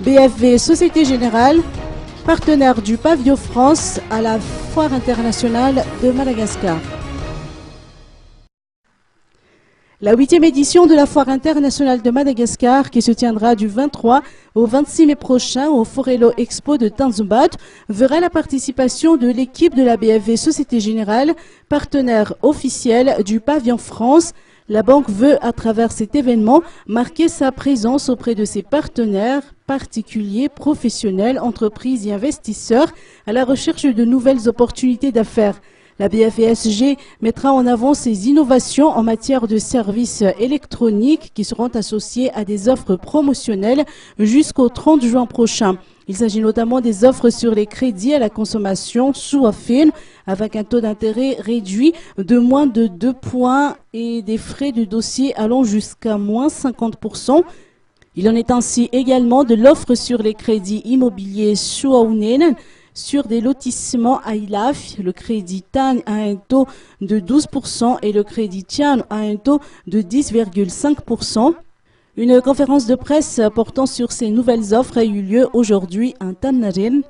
BFV Société Générale, partenaire du Pavillon France à la Foire internationale de Madagascar. La 8e édition de la Foire internationale de Madagascar, qui se tiendra du 23 au 26 mai prochain au Forelo Expo de Tanzumbat, verra la participation de l'équipe de la BFV Société Générale, partenaire officiel du Pavillon France. La banque veut, à travers cet événement, marquer sa présence auprès de ses partenaires, particuliers, professionnels, entreprises et investisseurs, à la recherche de nouvelles opportunités d'affaires. La BFVSG mettra en avant ses innovations en matière de services électroniques qui seront associés à des offres promotionnelles jusqu'au 30 juin prochain. Il s'agit notamment des offres sur les crédits à la consommation sous AFIN avec un taux d'intérêt réduit de moins de 2 points et des frais de dossier allant jusqu'à moins 50%. Il en est ainsi également de l'offre sur les crédits immobiliers Shuaunen, sur des lotissements à ILAF, le crédit TAN a un taux de 12% et le crédit TIAN a un taux de 10,5%. Une conférence de presse portant sur ces nouvelles offres a eu lieu aujourd'hui à Tannarin.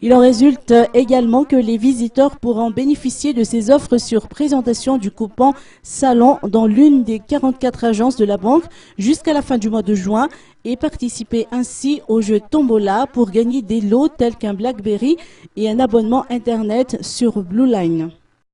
Il en résulte également que les visiteurs pourront bénéficier de ces offres sur présentation du coupon Salon dans l'une des 44 agences de la banque jusqu'à la fin du mois de juin et participer ainsi au jeu Tombola pour gagner des lots tels qu'un BlackBerry et un abonnement Internet sur Blue Line.